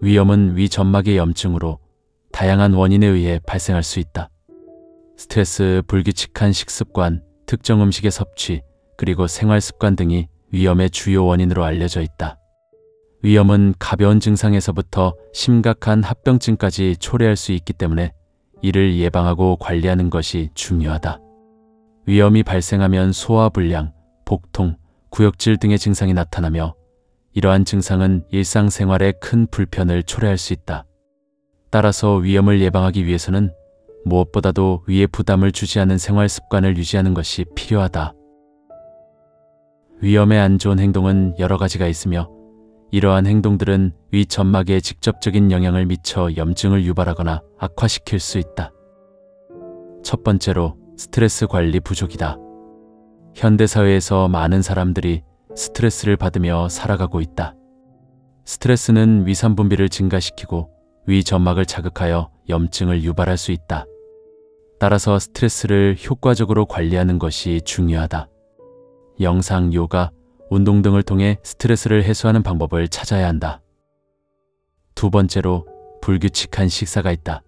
위염은 위 점막의 염증으로 다양한 원인에 의해 발생할 수 있다. 스트레스, 불규칙한 식습관, 특정 음식의 섭취, 그리고 생활 습관 등이 위염의 주요 원인으로 알려져 있다. 위염은 가벼운 증상에서부터 심각한 합병증까지 초래할 수 있기 때문에 이를 예방하고 관리하는 것이 중요하다. 위염이 발생하면 소화불량, 복통, 구역질 등의 증상이 나타나며 이러한 증상은 일상생활에 큰 불편을 초래할 수 있다. 따라서 위염을 예방하기 위해서는 무엇보다도 위에 부담을 주지 않은 생활 습관을 유지하는 것이 필요하다. 위염에 안 좋은 행동은 여러 가지가 있으며 이러한 행동들은 위 점막에 직접적인 영향을 미쳐 염증을 유발하거나 악화시킬 수 있다. 첫 번째로 스트레스 관리 부족이다. 현대사회에서 많은 사람들이 스트레스를 받으며 살아가고 있다. 스트레스는 위산 분비를 증가시키고 위 점막을 자극하여 염증을 유발할 수 있다. 따라서 스트레스를 효과적으로 관리하는 것이 중요하다. 명상, 요가, 운동 등을 통해 스트레스를 해소하는 방법을 찾아야 한다. 두 번째로 불규칙한 식사가 있다.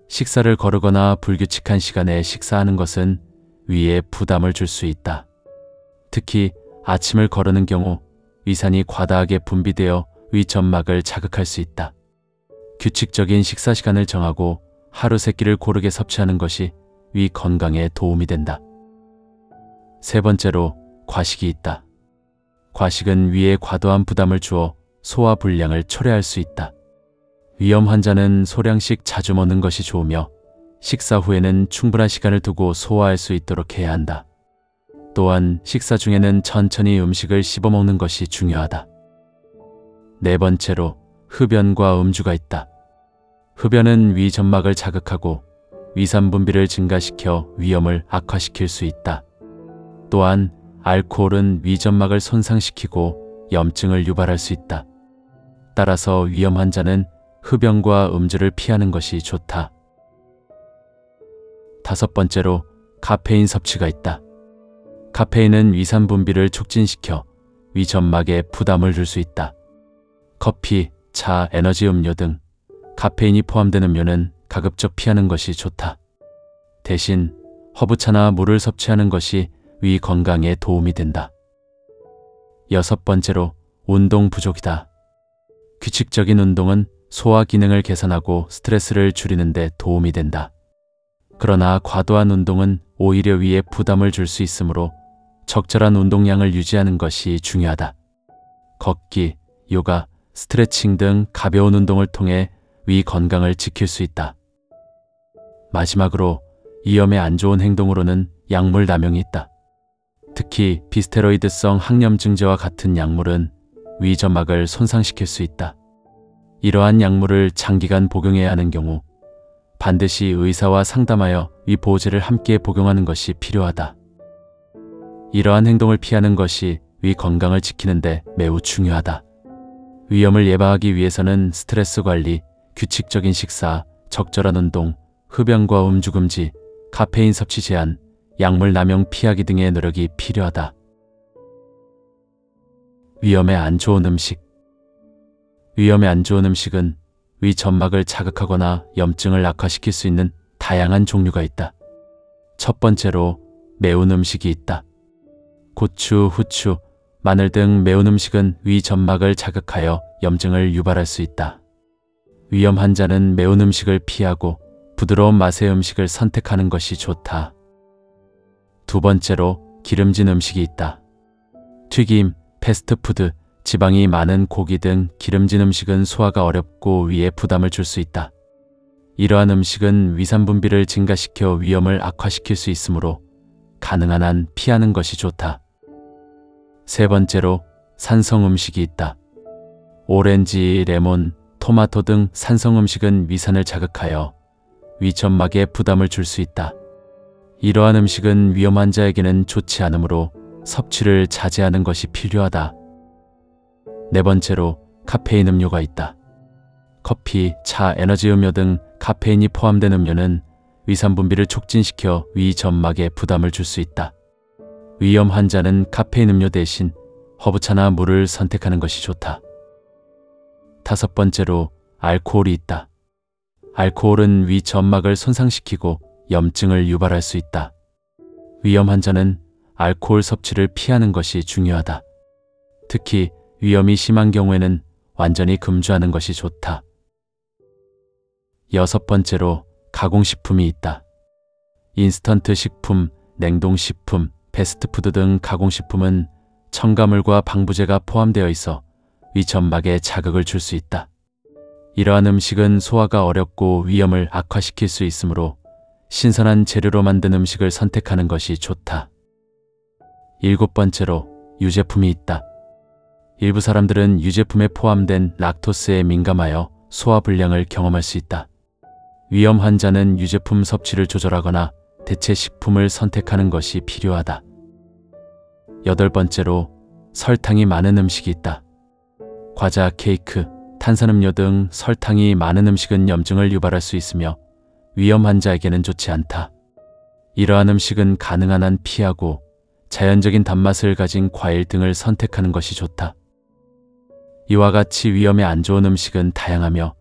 식사를 거르거나 불규칙한 시간에 식사하는 것은 위에 부담을 줄 수 있다. 특히 아침을 거르는 경우 위산이 과다하게 분비되어 위 점막을 자극할 수 있다. 규칙적인 식사 시간을 정하고 하루 세 끼를 고르게 섭취하는 것이 위 건강에 도움이 된다. 세 번째로 과식이 있다. 과식은 위에 과도한 부담을 주어 소화불량을 초래할 수 있다. 위염 환자는 소량씩 자주 먹는 것이 좋으며 식사 후에는 충분한 시간을 두고 소화할 수 있도록 해야 한다. 또한 식사 중에는 천천히 음식을 씹어 먹는 것이 중요하다. 네 번째로 흡연과 음주가 있다. 흡연은 위 점막을 자극하고 위산 분비를 증가시켜 위염을 악화시킬 수 있다. 또한 알코올은 위 점막을 손상시키고 염증을 유발할 수 있다. 따라서 위염 환자는 흡연과 음주를 피하는 것이 좋다. 다섯 번째로 카페인 섭취가 있다. 카페인은 위산 분비를 촉진시켜 위 점막에 부담을 줄 수 있다. 커피, 차, 에너지 음료 등 카페인이 포함된 음료는 가급적 피하는 것이 좋다. 대신 허브차나 물을 섭취하는 것이 위 건강에 도움이 된다. 여섯 번째로 운동 부족이다. 규칙적인 운동은 소화 기능을 개선하고 스트레스를 줄이는 데 도움이 된다. 그러나 과도한 운동은 오히려 위에 부담을 줄 수 있으므로 적절한 운동량을 유지하는 것이 중요하다. 걷기, 요가, 스트레칭 등 가벼운 운동을 통해 위 건강을 지킬 수 있다. 마지막으로 위염에 안 좋은 행동으로는 약물 남용이 있다. 특히 비스테로이드성 항염증제와 같은 약물은 위 점막을 손상시킬 수 있다. 이러한 약물을 장기간 복용해야 하는 경우 반드시 의사와 상담하여 위 보호제를 함께 복용하는 것이 필요하다. 이러한 행동을 피하는 것이 위 건강을 지키는 데 매우 중요하다. 위염을 예방하기 위해서는 스트레스 관리, 규칙적인 식사, 적절한 운동, 흡연과 음주 금지, 카페인 섭취 제한, 약물 남용 피하기 등의 노력이 필요하다. 위염에 안 좋은 음식. 위염에 안 좋은 음식은 위 점막을 자극하거나 염증을 악화시킬 수 있는 다양한 종류가 있다. 첫 번째로 매운 음식이 있다. 고추, 후추, 마늘 등 매운 음식은 위 점막을 자극하여 염증을 유발할 수 있다. 위염 환자는 매운 음식을 피하고 부드러운 맛의 음식을 선택하는 것이 좋다. 두 번째로 기름진 음식이 있다. 튀김, 패스트푸드, 지방이 많은 고기 등 기름진 음식은 소화가 어렵고 위에 부담을 줄 수 있다. 이러한 음식은 위산 분비를 증가시켜 위염을 악화시킬 수 있으므로 가능한 한 피하는 것이 좋다. 세 번째로 산성 음식이 있다. 오렌지, 레몬, 토마토 등 산성 음식은 위산을 자극하여 위 점막에 부담을 줄 수 있다. 이러한 음식은 위염 환자에게는 좋지 않으므로 섭취를 자제하는 것이 필요하다. 네 번째로 카페인 음료가 있다. 커피, 차, 에너지 음료 등 카페인이 포함된 음료는 위산 분비를 촉진시켜 위 점막에 부담을 줄 수 있다. 위염 환자는 카페인 음료 대신 허브차나 물을 선택하는 것이 좋다. 다섯 번째로 알코올이 있다. 알코올은 위 점막을 손상시키고 염증을 유발할 수 있다. 위염 환자는 알코올 섭취를 피하는 것이 중요하다. 특히 위염이 심한 경우에는 완전히 금주하는 것이 좋다. 여섯 번째로 가공식품이 있다. 인스턴트 식품, 냉동식품, 패스트푸드 등 가공식품은 첨가물과 방부제가 포함되어 있어 위 점막에 자극을 줄 수 있다. 이러한 음식은 소화가 어렵고 위염을 악화시킬 수 있으므로 신선한 재료로 만든 음식을 선택하는 것이 좋다. 일곱 번째로 유제품이 있다. 일부 사람들은 유제품에 포함된 락토스에 민감하여 소화불량을 경험할 수 있다. 위염 환자는 유제품 섭취를 조절하거나 대체 식품을 선택하는 것이 필요하다. 여덟 번째로 설탕이 많은 음식이 있다. 과자, 케이크, 탄산음료 등 설탕이 많은 음식은 염증을 유발할 수 있으며 위염 환자에게는 좋지 않다. 이러한 음식은 가능한 한 피하고 자연적인 단맛을 가진 과일 등을 선택하는 것이 좋다. 이와 같이 위염에 안 좋은 음식은 다양하며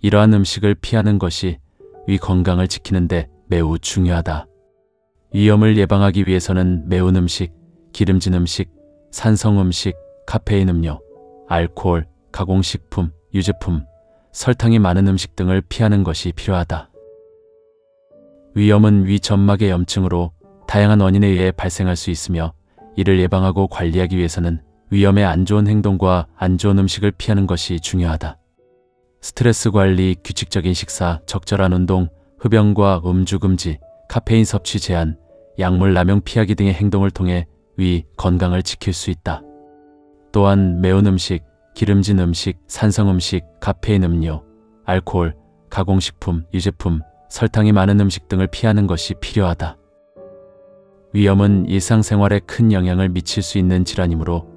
이러한 음식을 피하는 것이 위 건강을 지키는 데 매우 중요하다. 위염을 예방하기 위해서는 매운 음식, 기름진 음식, 산성 음식, 카페인 음료, 알코올, 가공식품, 유제품, 설탕이 많은 음식 등을 피하는 것이 필요하다. 위염은 위 점막의 염증으로 다양한 원인에 의해 발생할 수 있으며 이를 예방하고 관리하기 위해서는 위염에 안 좋은 행동과 안 좋은 음식을 피하는 것이 중요하다. 스트레스 관리, 규칙적인 식사, 적절한 운동, 흡연과 음주 금지, 카페인 섭취 제한, 약물 남용 피하기 등의 행동을 통해 위 건강을 지킬 수 있다. 또한 매운 음식, 기름진 음식, 산성 음식, 카페인 음료, 알코올, 가공식품, 유제품, 설탕이 많은 음식 등을 피하는 것이 필요하다. 위염은 일상생활에 큰 영향을 미칠 수 있는 질환이므로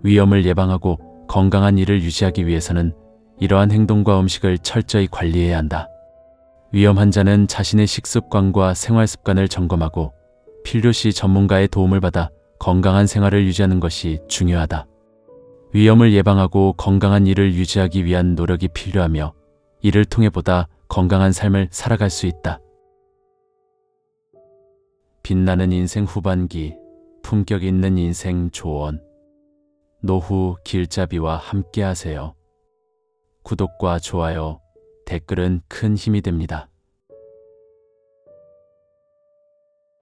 위염을 예방하고 건강한 이를 유지하기 위해서는 이러한 행동과 음식을 철저히 관리해야 한다. 위염 환자는 자신의 식습관과 생활습관을 점검하고 필요시 전문가의 도움을 받아 건강한 생활을 유지하는 것이 중요하다. 위염을 예방하고 건강한 이를 유지하기 위한 노력이 필요하며 이를 통해 보다 건강한 삶을 살아갈 수 있다. 빛나는 인생 후반기, 품격 있는 인생 조언. 노후 길잡이와 함께하세요. 구독과 좋아요, 댓글은 큰 힘이 됩니다.